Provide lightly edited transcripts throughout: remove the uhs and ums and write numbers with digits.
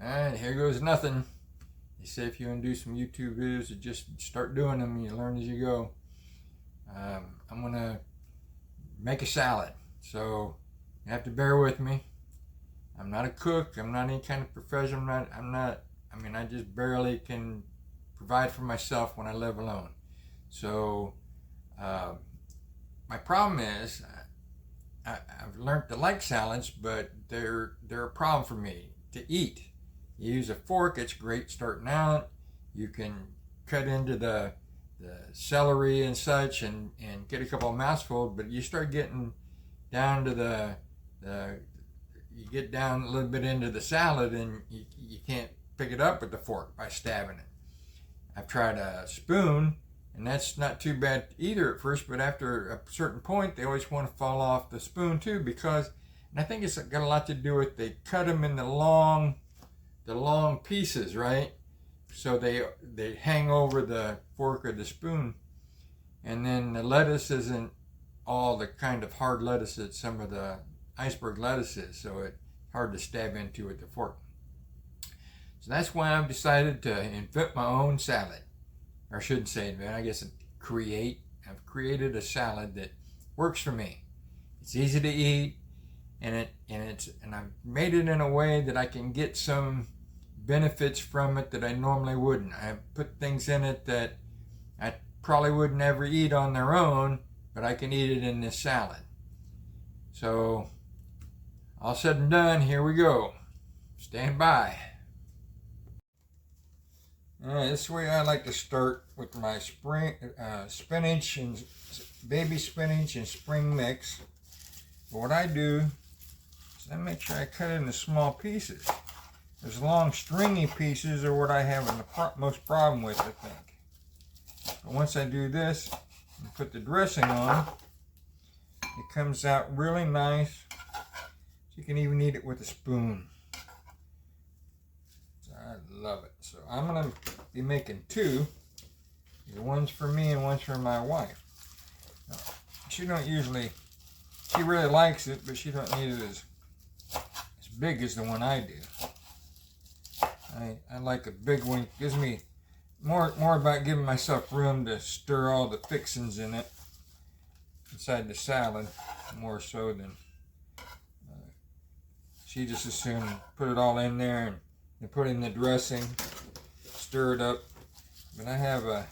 Alright, here goes nothing. They say if you want to do some YouTube videos, you just start doing them and you learn as you go. I'm going to make a salad. So you have to bear with me. I'm not a cook. I'm not any kind of professional. I just barely can provide for myself when I live alone. So my problem is I've learned to like salads, but they're a problem for me to eat. You use a fork, it's great starting out. You can cut into the celery and such and get a couple of mouthfuls, but you start getting down to you get down a little bit into the salad and you can't pick it up with the fork by stabbing it. I've tried a spoon, and that's not too bad either at first, but after a certain point, they always want to fall off the spoon too, because, and I think it's got a lot to do with they cut them in the long pieces, right? So they hang over the fork or the spoon, and then the lettuce isn't all the kind of hard lettuce that some of the iceberg lettuce is, so it's hard to stab into with the fork. So that's why I've decided to invent my own salad. Or I shouldn't say invent, I guess create. I've created a salad that works for me. It's easy to eat, and I've made it in a way that I can get some benefits from it that I normally wouldn't. I put things in it that I probably wouldn't ever eat on their own, but I can eat it in this salad. So, all said and done, here we go. Stand by. Alright, this is the way I like to start with my spinach and baby spinach and spring mix. But what I do is I make sure I cut it into small pieces. Those long stringy pieces are what I have the most problem with, I think. But once I do this and put the dressing on, it comes out really nice. So you can even eat it with a spoon. I love it. So I'm going to be making two. One's for me and one's for my wife. Now, she really likes it, but she don't need it as big as the one I do. I like a big one. It gives me more about giving myself room to stir all the fixings in it inside the salad, more so than she just as soon put it all in there and put in the dressing, stir it up. But I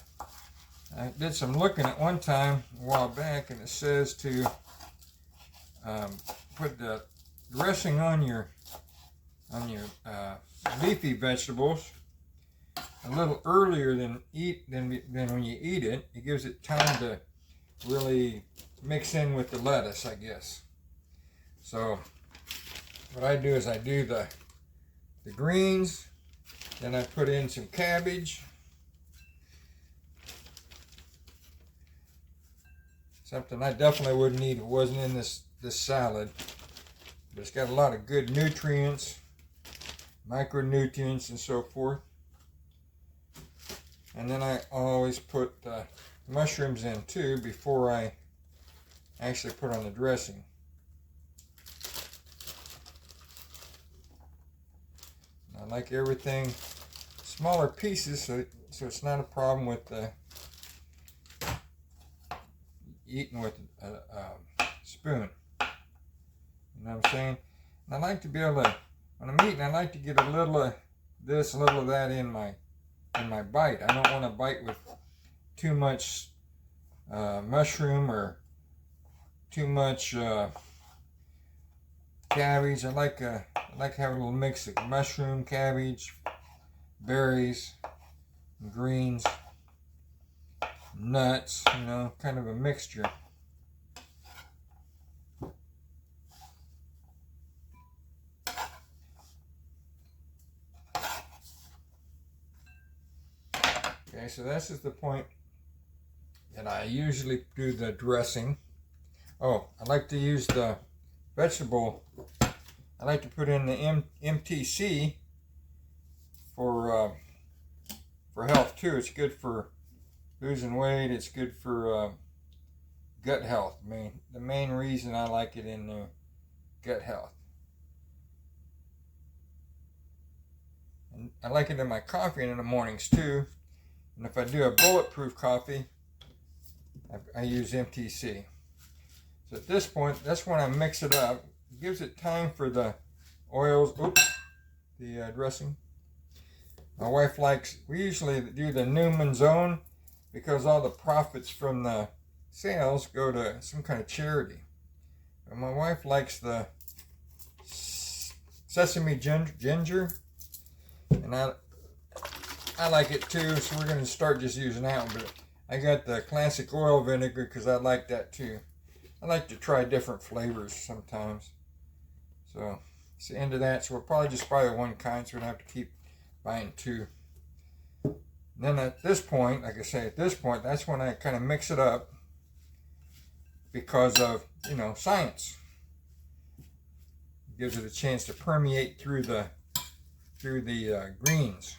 did some looking at one time a while back, and it says to put the dressing on your leafy vegetables a little earlier than when you eat it. It gives it time to really mix in with the lettuce, I guess. So what I do is I do the greens, then I put in some cabbage, something I definitely wouldn't eat if it wasn't in this salad, but it's got a lot of good nutrients, micronutrients and so forth. And then I always put the mushrooms in too before I actually put on the dressing. I like everything smaller pieces, so it's not a problem with eating with a spoon. You know what I'm saying? And I like to be able to, when I'm eating, I like to get a little of this, a little of that in my bite. I don't want to bite with too much mushroom or too much cabbage. I like to have a little mix of mushroom, cabbage, berries, greens, nuts, kind of a mixture. Okay, so this is the point that I usually do the dressing. Oh, I like to use the vegetable. I like to put in the MTC for health too. It's good for losing weight. It's good for gut health. The main reason I like it in gut health. I like it in my coffee in the mornings too. And if I do a bulletproof coffee, I use MTC. So at this point, that's when I mix it up. It gives it time for the oils, the dressing. My wife likes, we usually do the Newman's Own because all the profits from the sales go to some kind of charity. But my wife likes the sesame ginger, and I like it too, so we're going to start just using that one. But I got the classic oil vinegar because I like that too. I like to try different flavors sometimes. So it's the end of that. So we'll probably just buy the one kind, so we don't have to keep buying two. And then at this point, like I say, at this point, that's when I kind of mix it up because of, you know, science. It gives it a chance to permeate through the greens.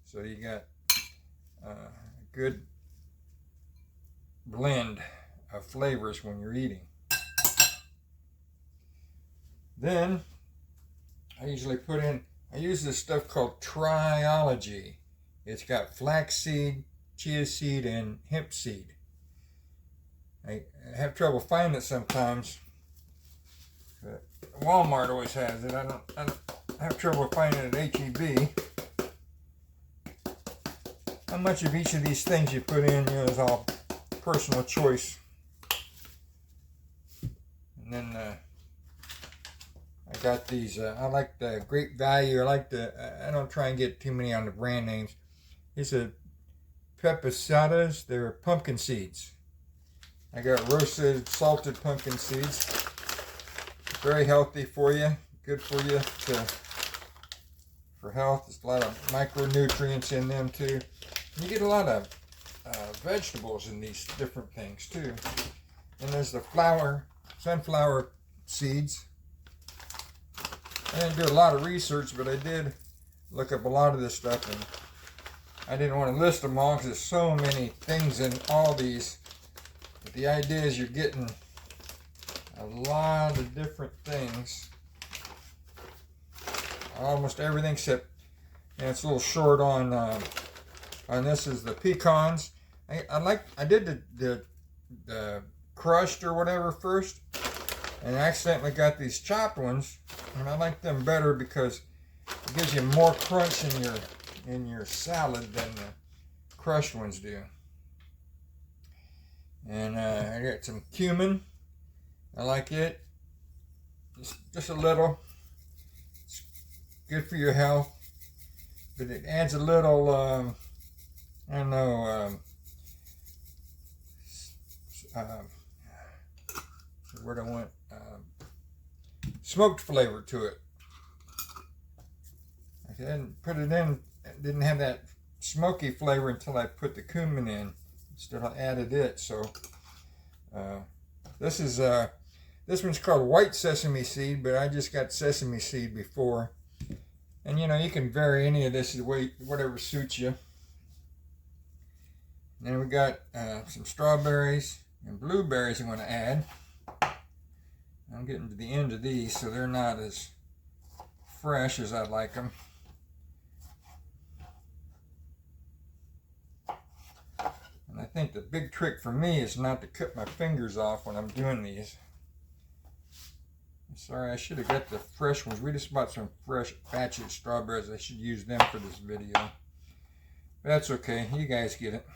So you got a good blend of flavors when you're eating. Then I usually I use this stuff called Triology. It's got flaxseed, chia seed, and hemp seed. I have trouble finding it sometimes. But Walmart always has it. I don't have trouble finding it at HEB. How much of each of these things you put in, you know, is all personal choice. And then I got these, I like the Great Value. I don't try and get too many on the brand names. These are pepasadas. They're pumpkin seeds. I got roasted, salted pumpkin seeds. Very healthy for you. Good for you for health. There's a lot of micronutrients in them too. You get a lot of vegetables in these different things too. And there's the sunflower seeds. I didn't do a lot of research, but I did look up a lot of this stuff, and I didn't want to list them all because there's so many things in all these. But the idea is you're getting a lot of different things. Almost everything except, and it's a little short on this is the pecans. I did the crushed or whatever first, and I accidentally got these chopped ones, and I like them better because it gives you more crunch in your salad than the crushed ones do. And I got some cumin. I like it. Just a little. It's good for your health, but it adds a little. I don't know. Where I went. Smoked flavor to it. I didn't put it in. It didn't have that smoky flavor until I put the cumin in. Instead, I added it. So this one's called white sesame seed, but I just got sesame seed before. And you know, you can vary any of this the way whatever suits you. And then we got some strawberries and blueberries I'm going to add. I'm getting to the end of these, so they're not as fresh as I'd like them. And I think the big trick for me is not to cut my fingers off when I'm doing these. Sorry, I should have got the fresh ones. We just bought some fresh batches of strawberries. I should use them for this video. But that's okay. You guys get it.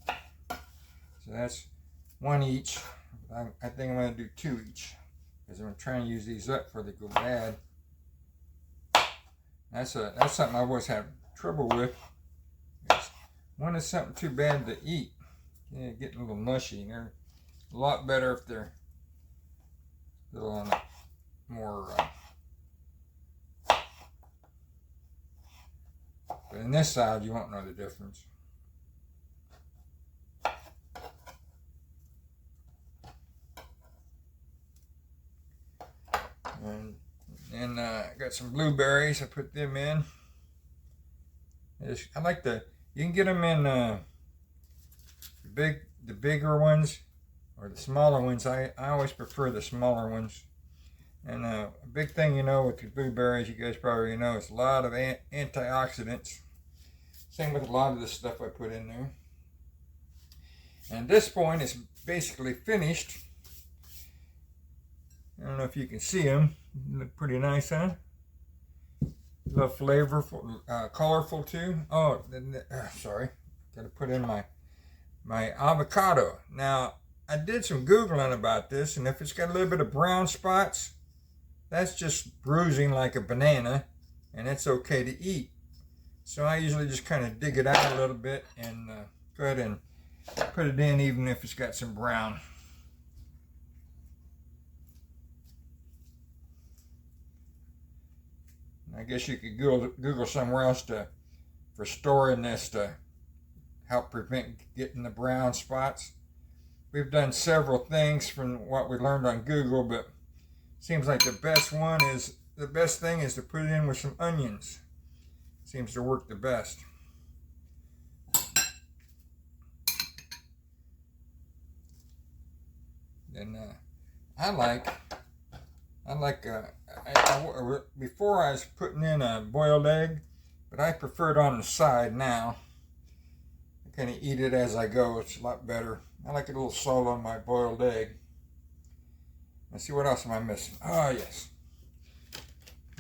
So that's one each. I think I'm going to do two each, because I'm going to try and use these up before they go bad. That's something I've always had trouble with. When it's something too bad to eat, yeah, getting a little mushy. They're a lot better if they're a little more. But in this side, you won't know the difference. And I got some blueberries. I put them in. I like you can get them in the bigger ones or the smaller ones. I always prefer the smaller ones. And a big thing, you know, with the blueberries, you guys probably know, it's a lot of antioxidants. Same with a lot of the stuff I put in there. And at this point, it's basically finished. I don't know if you can see them. Look pretty nice, huh? A little flavorful, colorful too. Oh, sorry. Got to put in my avocado. Now, I did some Googling about this, and if it's got a little bit of brown spots, that's just bruising like a banana, and it's okay to eat. So I usually just kind of dig it out a little bit and go ahead and put it in even if it's got some brown. I guess you could Google somewhere else for storing this to help prevent getting the brown spots. We've done several things from what we learned on Google, but it seems like the best thing is to put it in with some onions. Seems to work the best. And before I was putting in a boiled egg, but I prefer it on the side now. I kind of eat it as I go. It's a lot better. I like a little salt on my boiled egg. Let's see, what else am I missing? Oh, yes.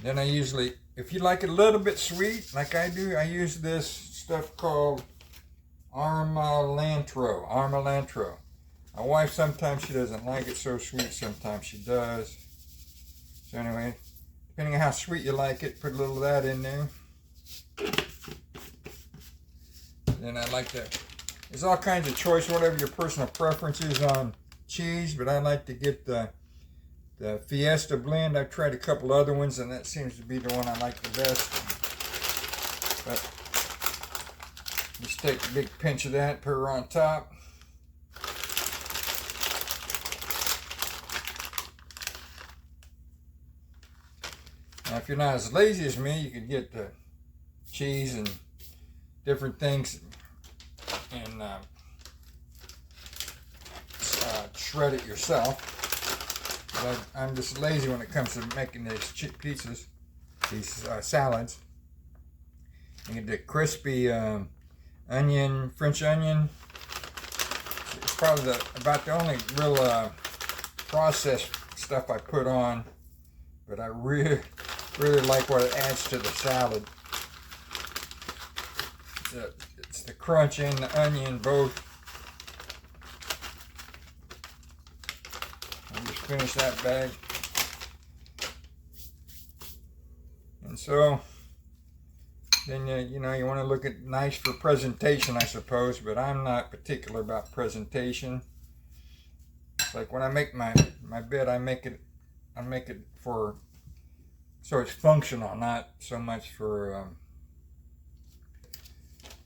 Then I usually, if you like it a little bit sweet, like I do, I use this stuff called armilantro. My wife, sometimes she doesn't like it so sweet, sometimes she does. So anyway, depending on how sweet you like it, put a little of that in there. Then I like to, there's all kinds of choice, whatever your personal preference is on cheese, but I like to get the Fiesta blend. I've tried a couple other ones, and that seems to be the one I like the best. But just take a big pinch of that, put her on top. Now, if you're not as lazy as me, you can get the cheese and different things and shred it yourself. But I'm just lazy when it comes to making these these salads. You get the crispy onion, French onion. It's probably about the only real processed stuff I put on, but I really like what it adds to the salad. It's the crunch and the onion both. I'll just finish that bag. And so then you know, you want to look at nice for presentation, I suppose, but I'm not particular about presentation. It's like when I make my bed, I make it for so it's functional, not so much for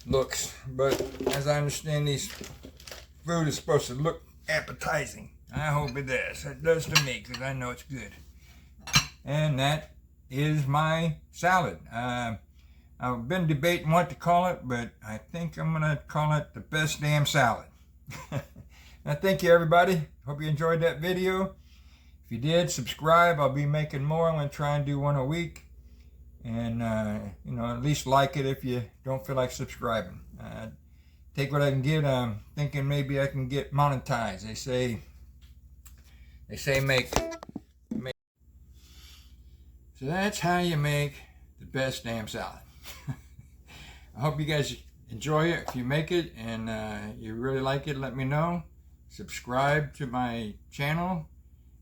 looks. But as I understand, these food is supposed to look appetizing. I hope it does. It does to me, because I know it's good. And that is my salad. I've been debating what to call it, but I think I'm going to call it the best damn salad. Now, thank you, everybody. Hope you enjoyed that video. If you did, subscribe. I'll be making more. I'm going to try and do one a week. And, you know, at least like it if you don't feel like subscribing. Take what I can get. I'm thinking maybe I can get monetized. They say make. So that's how you make the best damn salad. I hope you guys enjoy it. If you make it and you really like it, let me know. Subscribe to my channel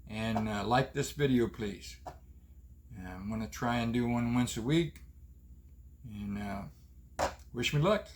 and like this video, please. I'm going to try and do one once a week. And wish me luck.